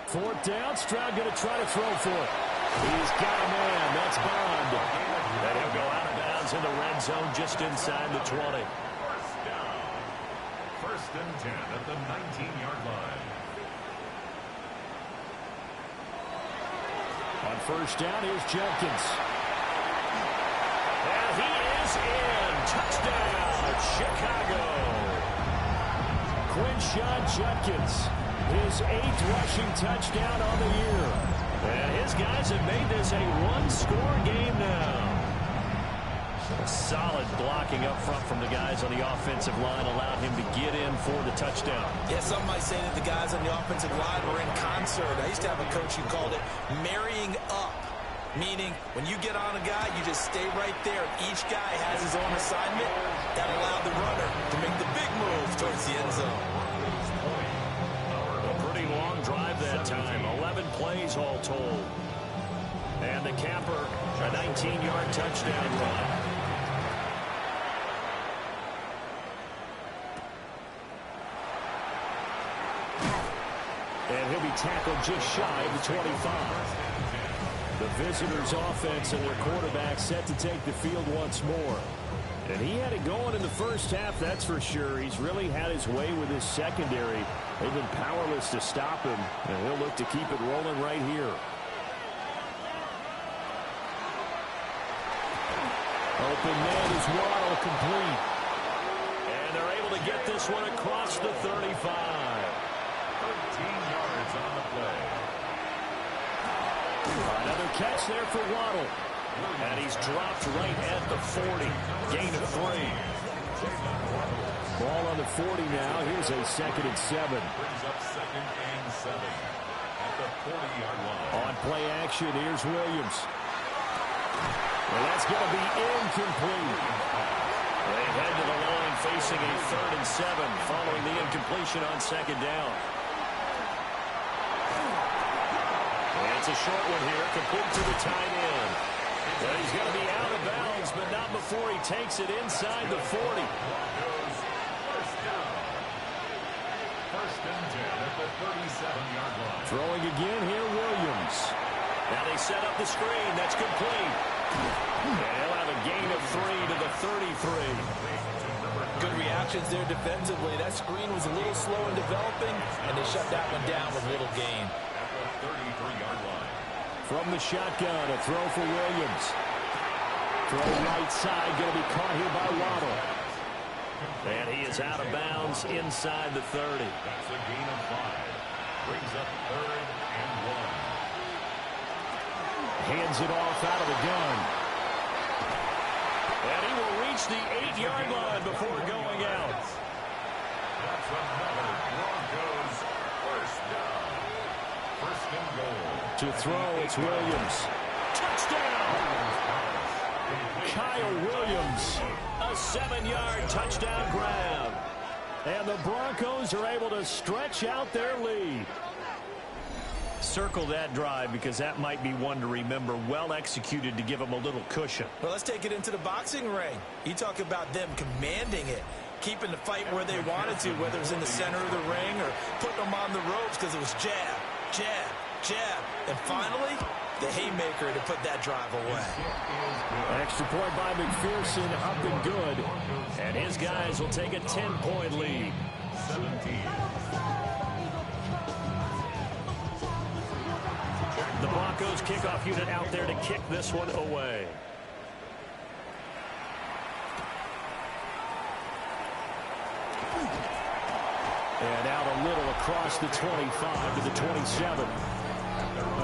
4th down, Stroud going to try to throw for it. He's got a man, that's Bond. And he'll go out of bounds in the red zone just inside the 20. First down. First and 10 at the 19-yard line. On first down, here's Jenkins. And he is in. Touchdown, Chicago. Quinshon Judkins, his 8th rushing touchdown on the year. And his guys have made this a one-score game now. Solid blocking up front from the guys on the offensive line allowed him to get in for the touchdown. Yeah, some might say that the guys on the offensive line were in concert. I used to have a coach who called it marrying up, meaning when you get on a guy, you just stay right there. Each guy has his own assignment. That allowed the runner to make the big move towards the end zone. A pretty long drive that time, 11 plays all told. And the capper, a 19-yard touchdown run. And he'll be tackled just shy of the 25. The visitors' offense and their quarterback set to take the field once more. And he had it going in the first half, that's for sure. He's really had his way with his secondary. They've been powerless to stop him, and he'll look to keep it rolling right here. Open man is Waddle, complete. And they're able to get this one across the 35. 13 yards on the play. Another catch there for Waddle. And he's dropped right at the 40. Gain of 3. Ball on the 40 now. Here's a 2nd and 7. Brings up 2nd and 7 at the 40-yard line. On play action, here's Williams. Well, that's going to be incomplete. They head to the line facing a 3rd and 7 following the incompletion on 2nd down. And it's a short one here, complete to the tight end. But he's going to be out of bounds, but not before he takes it inside the 40. First down. First and 10 at the 37-yard line. Throwing again here, Williams. Now they set up the screen. That's complete. And he'll have a gain of 3 to the 33. Good reactions there defensively. That screen was a little slow in developing, and they shut that one down with little gain. At the 33-yard line. From the shotgun, a throw for Williams. Throw right side, going to be caught here by Waddle. And he is out of bounds inside the 30. That's a gain of 5. Brings up 3rd and 1. Hands it off out of the gun. And he will reach the 8-yard line before going out. That's another Broncos first down. First and goal. To throw, it's Williams. Touchdown! Kyle Williams. A 7-yard touchdown grab. And the Broncos are able to stretch out their lead. Circle that drive because that might be one to remember. Well executed to give them a little cushion. Well, let's take it into the boxing ring. You talk about them commanding it, keeping the fight where they wanted to, whether it's in the center of the ring or putting them on the ropes because it was jab, jab, jab. And finally, the haymaker to put that drive away. Extra point by McPherson, up and good. And his guys will take a 10-point lead. 17. The Broncos kickoff unit out there to kick this one away. And out a little across the 25 to the 27.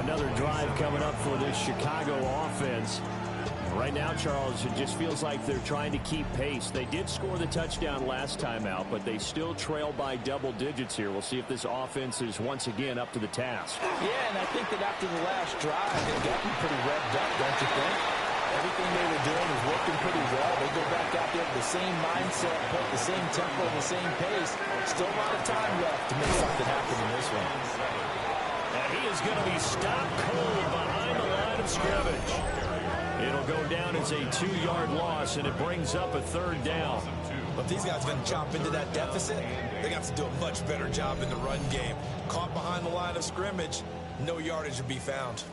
Another drive coming up for this Chicago offense. Right now, Charles, it just feels like they're trying to keep pace. They did score the touchdown last time out, but they still trail by double digits here. We'll see if this offense is once again up to the task. Yeah, and I think that after the last drive, they've gotten pretty revved up, don't you think? Everything they were doing was working pretty well. They go back out there with the same mindset, put the same tempo, and the same pace. Still a lot of time left to make something happen in this one. And he is going to be stopped cold behind the line of scrimmage. It'll go down as a 2-yard loss, and it brings up a 3rd down. But these guys are going to chop into that deficit. They got to do a much better job in the run game. Caught behind the line of scrimmage, no yardage to be found.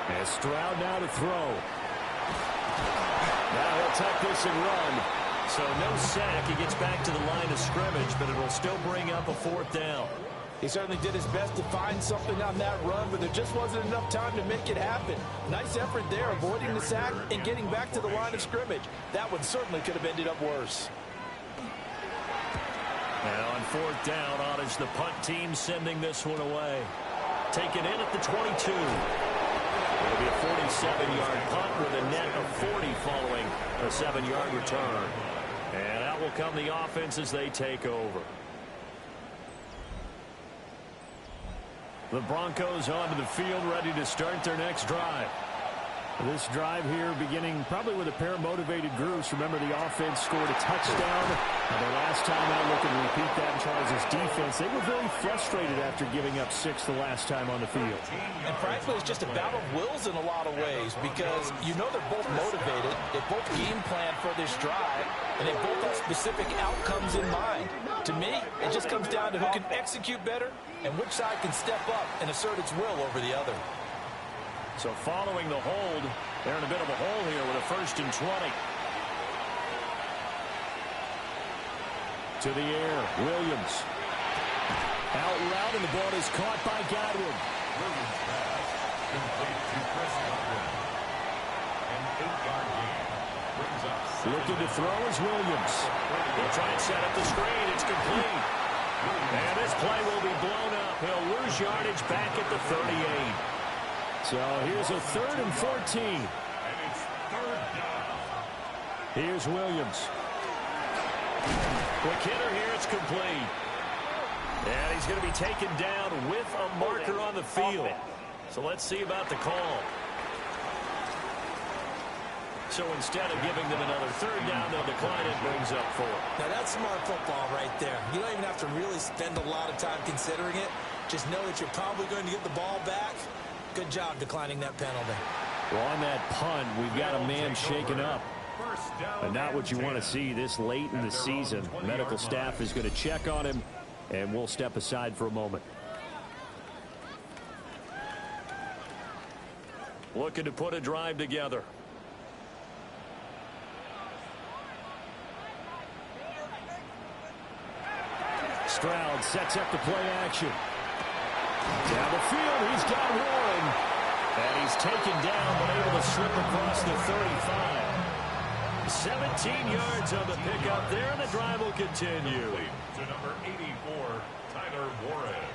And Stroud now to throw. Now he'll tuck this and run. So no sack. He gets back to the line of scrimmage, but it'll still bring up a 4th down. He certainly did his best to find something on that run, but there just wasn't enough time to make it happen. Nice effort there, avoiding the sack and getting back to the line of scrimmage. That one certainly could have ended up worse. And on 4th down, on is the punt team sending this one away. Taken in at the 22. It'll be a 47-yard punt with a net of 40 following a 7-yard return. And out will come the offense as they take over. The Broncos onto the field, ready to start their next drive. This drive here beginning probably with a pair of motivated groups. Remember, the offense scored a touchdown. And the last time out, looking to repeat that in Charles' defense, they were very frustrated after giving up 6 the last time on the field. And frankly, it's just a battle of wills in a lot of ways because you know they're both motivated. They both game plan for this drive, and they both have specific outcomes in mind. To me, it just comes down to who can execute better and which side can step up and assert its will over the other. So following the hold, they're in a bit of a hole here with a 1st and 20. To the air, Williams. Out route, and the ball is caught by Godwin. Williams pass complete to Chris Godwin. An 8-yard gain brings up 7. Looking to throw is Williams. He'll try and set up the screen. It's complete. And this play will be blown up. He'll lose yardage back at the 38. So here's a 3rd and 14. And it's 3rd down. Here's Williams. Quick hitter here. It's complete. And he's going to be taken down with a marker on the field. So let's see about the call. So instead of giving them another 3rd down, they'll decline it. Brings up 4. Now that's smart football right there. You don't even have to really spend a lot of time considering it. Just know that you're probably going to get the ball back. Good job declining that penalty. Well, on that punt, we've got a man shaken up. But not what you want to see this late in the season. Medical staff is going to check on him, and we'll step aside for a moment. Looking to put a drive together. Stroud sets up the play action. Down the field, he's got Warren. And he's taken down, but able to slip across the 35. 17 yards on the pickup there, and the drive will continue. To number 84, Tyler Warren.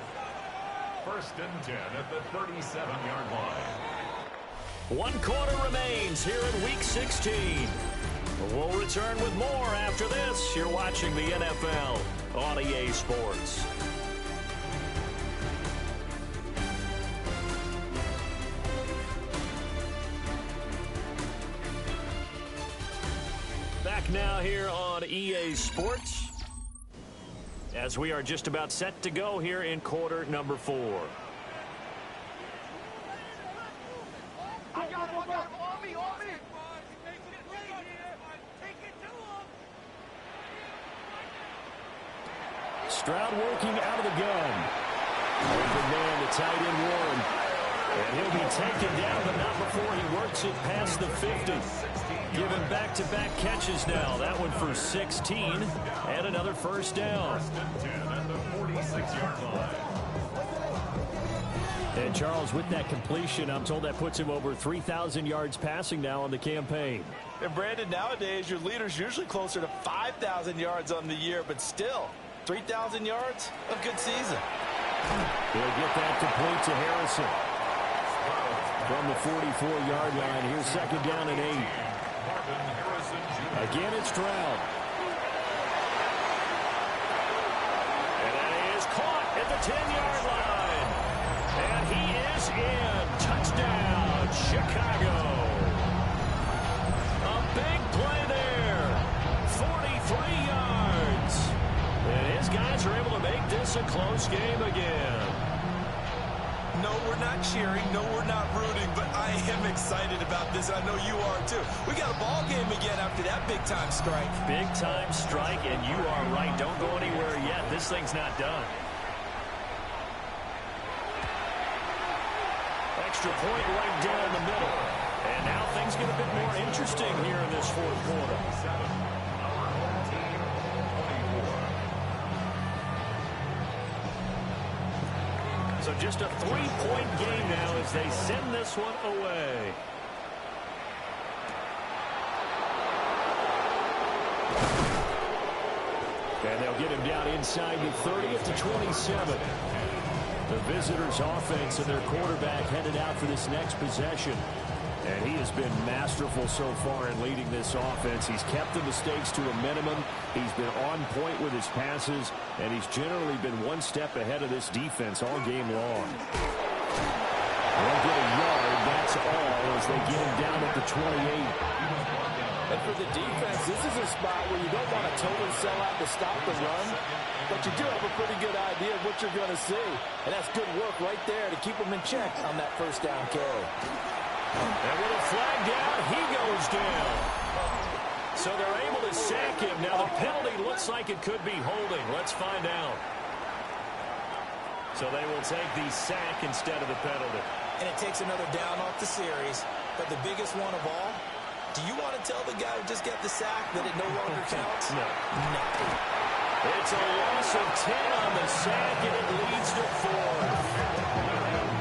1st and 10 at the 37-yard line. 1 quarter remains here in Week 16. We'll return with more after this. You're watching the NFL on EA Sports. back now here on EA Sports as we are just about set to go here in quarter number 4. Stroud working out of the gun. Open man to tight end Warren. And he'll be taken down, but not before he works it past the 50. Given back-to-back catches now. That one for 16 and another first down. And Charles, with that completion, I'm told that puts him over 3,000 yards passing now on the campaign. And Brandon, nowadays your leader's usually closer to 5,000 yards on the year, but still 3,000 yards, a good season. He'll get that complete to Harrison. From the 44-yard line, here's second down and 8. Again, it's Stroud. And that is caught at the 10-yard line. And he is in. Touchdown, Chicago. A big play there. 43 yards. And his guys are able to make this a close game again. No, we're not cheering. No, we're not rooting, but I am excited about this. I know you are, too. We got a ball game again after that big-time strike. Big-time strike, and you are right. Don't go anywhere yet. This thing's not done. Extra point right down the middle. And now things get a bit more interesting here in this fourth quarter. So just a 3-point game now as they send this one away. And they'll get him down inside the 30 at the 27. The visitors' offense and their quarterback headed out for this next possession. And he has been masterful so far in leading this offense. He's kept the mistakes to a minimum. He's been on point with his passes, and he's generally been one step ahead of this defense all game long. They'll get a yard, that's all, as they get him down at the 28. And for the defense, this is a spot where you don't want to totally sell out to stop the run, but you do have a pretty good idea of what you're going to see. And that's good work right there to keep them in check on that first down carry. And with a flag down, he goes down. So they're able to sack him. Now the penalty looks like it could be holding. Let's find out. So they will take the sack instead of the penalty. And it takes another down off the series. But the biggest one of all, do you want to tell the guy who just got the sack that it no longer counts? No. No. It's a loss of 10 on the sack, and it leads to 4.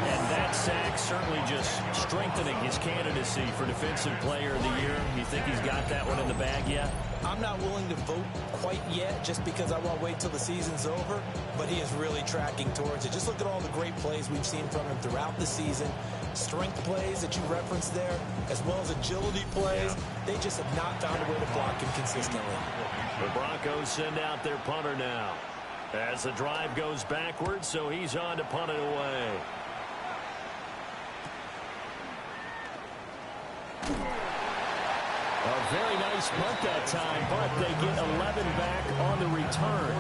And that sack certainly just strengthening his candidacy for Defensive Player of the Year. You think he's got that one in the bag yet? I'm not willing to vote quite yet just because I want to wait till the season's over, but he is really tracking towards it. Just look at all the great plays we've seen from him throughout the season. Strength plays that you referenced there, as well as agility plays. They just have not found a way to block him consistently. The Broncos send out their punter now as the drive goes backwards, so he's on to punt it away. A very nice punt that time, but they get 11 back on the return.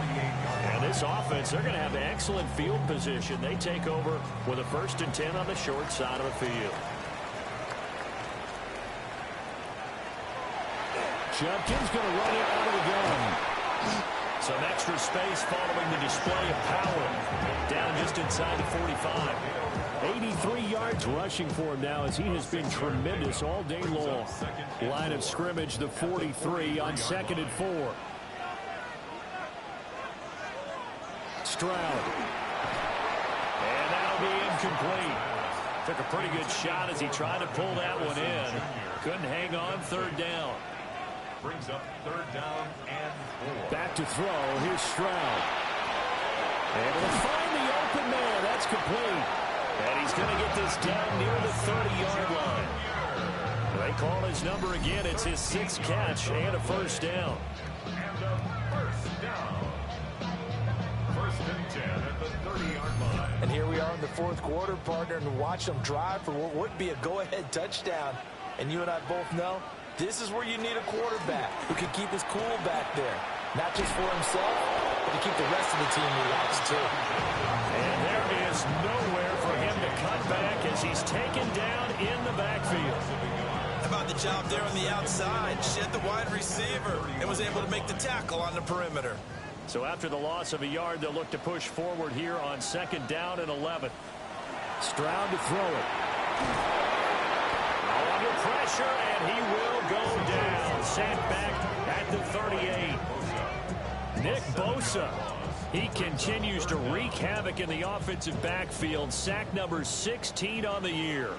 And this offense, they're going to have excellent field position. They take over with a 1st and 10 on the short side of the field. Judkins going to run it out of the gun. Some extra space following the display of power. Down just inside the 45. 83 yards rushing for him now as he has been tremendous all day long. Line of scrimmage, the 43 on 2nd and 4. Stroud. And that'll be incomplete. Took a pretty good shot as he tried to pull that one in. Couldn't hang on, 3rd down. Brings up 3rd down and 4. Back to throw. Here's Stroud. Able to find the open man. That's complete. And he's going to get this down near the 30-yard line. They call his number again. It's his 6th catch and a 1st down. And a 1st down. 1st and 10 at the 30-yard line. And here we are in the 4th quarter, partner, and watch them drive for what would be a go-ahead touchdown. And you and I both know This is where you need a quarterback who can keep his cool back there. Not just for himself, but to keep the rest of the team relaxed too. And there is nowhere for him to cut back as he's taken down in the backfield. How about the job there on the outside? Shed the wide receiver and was able to make the tackle on the perimeter. So after the loss of a yard, they'll look to push forward here on 2nd down and 11. Stroud to throw it. Under pressure, and he will go down. Sent back at the 38. Nick Bosa, he continues to wreak havoc in the offensive backfield. Sack number 16 on the year.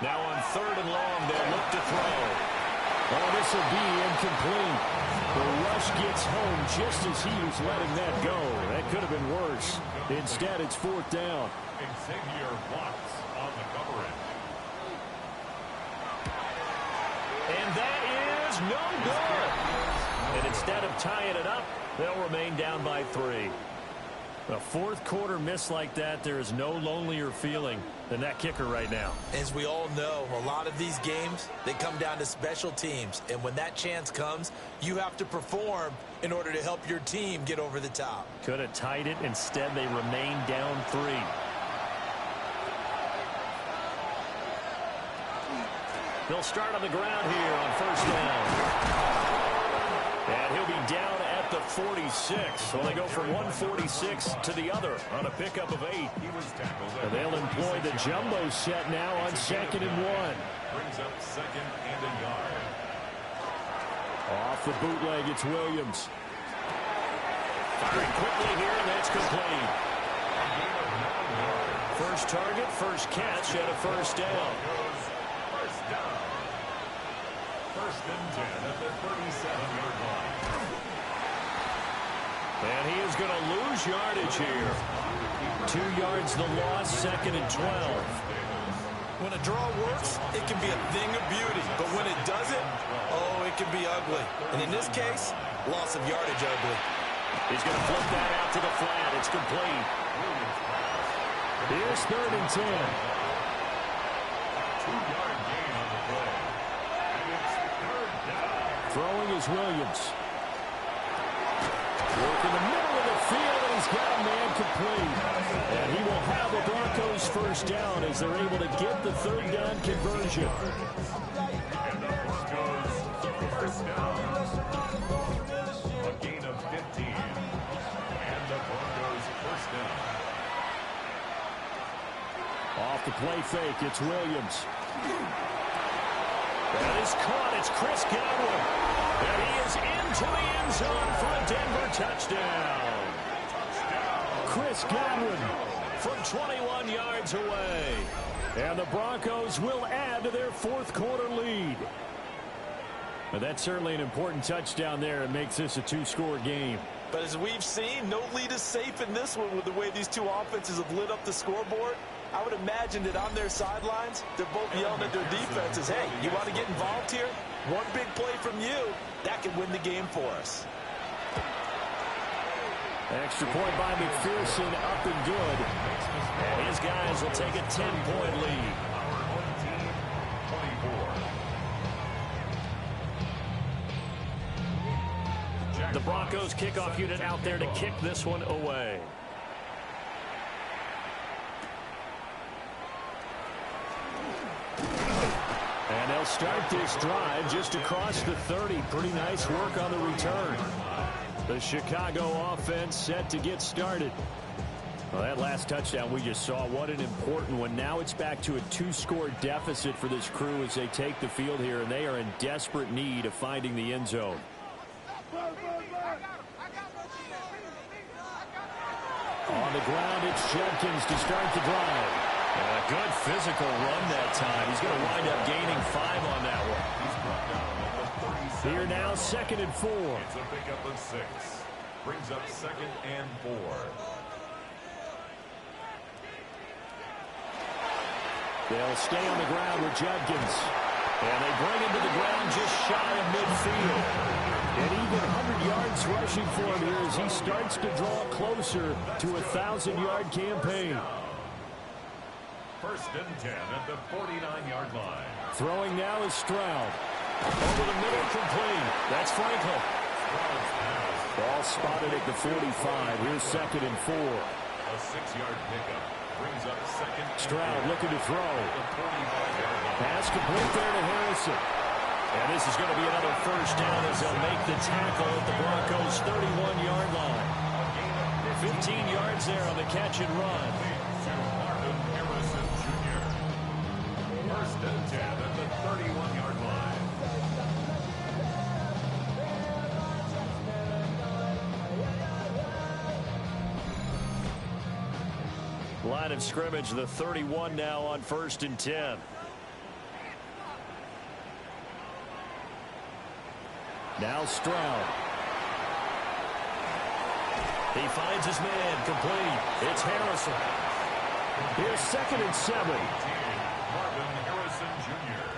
Now on 3rd and long, they'll look to throw. Oh, this will be incomplete. The rush gets home just as he was letting that go. That could have been worse. Instead, it's 4th down. Xavier Watts on the coverage. And that is no good. And instead of tying it up, they'll remain down by 3. A 4th quarter miss like that, there is no lonelier feeling than that kicker right now. As we all know, a lot of these games, they come down to special teams. And when that chance comes, you have to perform in order to help your team get over the top. Could have tied it. Instead, they remain down 3. They'll start on the ground here on 1st down. And he'll be down at the 46. So they go from 146 to the other on a pickup of 8. And they'll employ the jumbo set now on 2nd and 1. Brings up 2nd and a yard. Off the bootleg, it's Williams. Firing quickly here, and that's complete. First target, first catch, and a 1st down. First down. 1st and 10 at the 37-yard line. And he is going to lose yardage here. 2 yards the loss, 2nd and 12. When a draw works, it can be a thing of beauty. But when it doesn't, oh, it can be ugly. And in this case, loss of yardage ugly. He's going to flip that out to the flat. It's complete. Here's 3rd and 10. 2-yard gain on the play. And it's 3rd down. Throwing is Williams. Work in the middle of the field, and he's got a man complete. And he will have the Broncos 1st down as they're able to get the 3rd down conversion. And the Broncos 1st down. A gain of 15. And the Broncos 1st down. Off the play fake, it's Williams. That is caught. It's Chris Godwin. And he is into the end zone for a Denver touchdown. Chris Godwin from 21 yards away. And the Broncos will add to their 4th quarter lead. But that's certainly an important touchdown there. It makes this a 2-score game. But as we've seen, no lead is safe in this one with the way these two offenses have lit up the scoreboard. I would imagine that on their sidelines, they're both yelling at their defenses, hey, you want to get involved here? One big play from you, that could win the game for us. Extra point by McPherson, up and good. And his guys will take a 10-point lead. Our own team, 24. The Broncos kickoff unit out there to kick this one away. And they'll start this drive just across the 30. Pretty nice work on the return. The Chicago offense set to get started. Well, that last touchdown we just saw, what an important one. Now it's back to a 2-score deficit for this crew as they take the field here, and they are in desperate need of finding the end zone. On the ground, it's Jenkins to start the drive. A good physical run that time. He's going to wind up gaining 5 on that one. Here now, 2nd and 4. It's a pickup of 6. Brings up 2nd and 4. They'll stay on the ground with Jenkins. And they bring him to the ground just shy of midfield. And even 100 yards rushing for him here as he starts to draw closer to a 1,000-yard campaign. First and 10 at the 49-yard line. Throwing now is Stroud. Over the middle, complete. That's Frankel. Ball spotted at the 45. Here's 2nd and 4. A 6-yard pickup brings up 2nd. Stroud looking to throw. The 45-yard line. Pass complete there to Harrison. And this is going to be another first down as they'll make the tackle at the Broncos' 31-yard line. 15 yards there on the catch and run. First and 10 at the 31-yard line. Line of scrimmage, the 31 now on 1st and 10. Now Stroud. He finds his man, complete. It's Harrison. Here's 2nd and 7. Marvin Harrison Jr.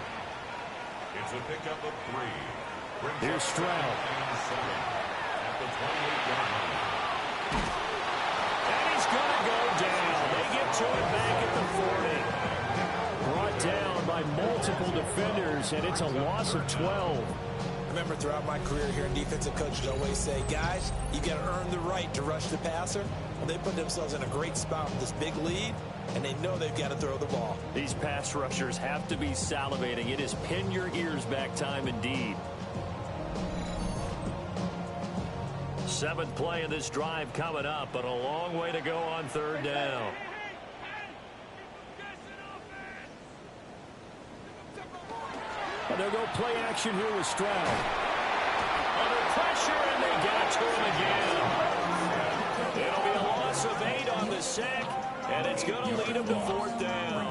It's a pickup of 3. Here's Stroud. At the 28-yard line. And he's going to go down. They get to it back at the 40. Brought down by multiple defenders, and it's a loss of 12. Remember, throughout my career here in defensive coaches always say, guys, you got to earn the right to rush the passer. Well, they put themselves in a great spot with this big lead, and they know they've got to throw the ball. These pass rushers have to be salivating. It is pin your ears back time indeed. 7th play of this drive coming up, but a long way to go on 3rd down. And they'll go play action here with Stroud. Under pressure, and they got to him again. It'll be a loss of 8 on the sack, and it's going to lead him to 4th down.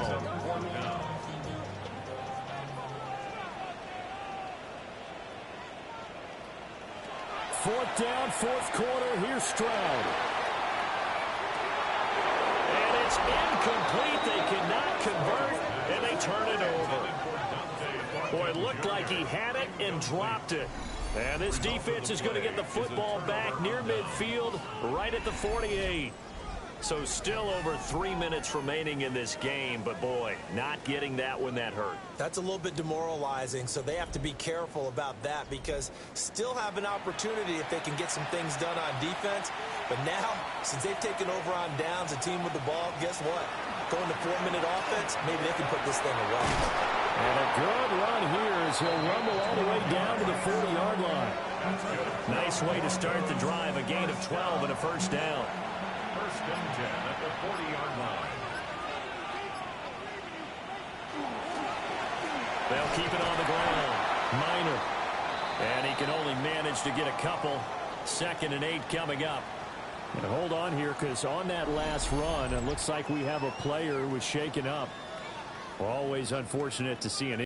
4th down, 4th quarter. Here's Stroud. And it's incomplete. They cannot convert, and they turn it over. Boy, it looked like he had it and dropped it. And this defense is going to get the football back near midfield, right at the 48. So still over 3 minutes remaining in this game, but boy, not getting that when that hurt. That's a little bit demoralizing, so they have to be careful about that because still have an opportunity if they can get some things done on defense. But now, since they've taken over on downs, a team with the ball, guess what? Going to 4-minute offense, maybe they can put this thing away. And a good run here as he'll rumble all the way down to the 40-yard line. Nice way to start the drive, a gain of 12 and a first down. First and 10 at the 40-yard line. They'll keep it on the ground. Minor. And he can only manage to get a couple. 2nd and 8 coming up. And hold on here, because on that last run, it looks like we have a player who was shaken up. Always unfortunate to see an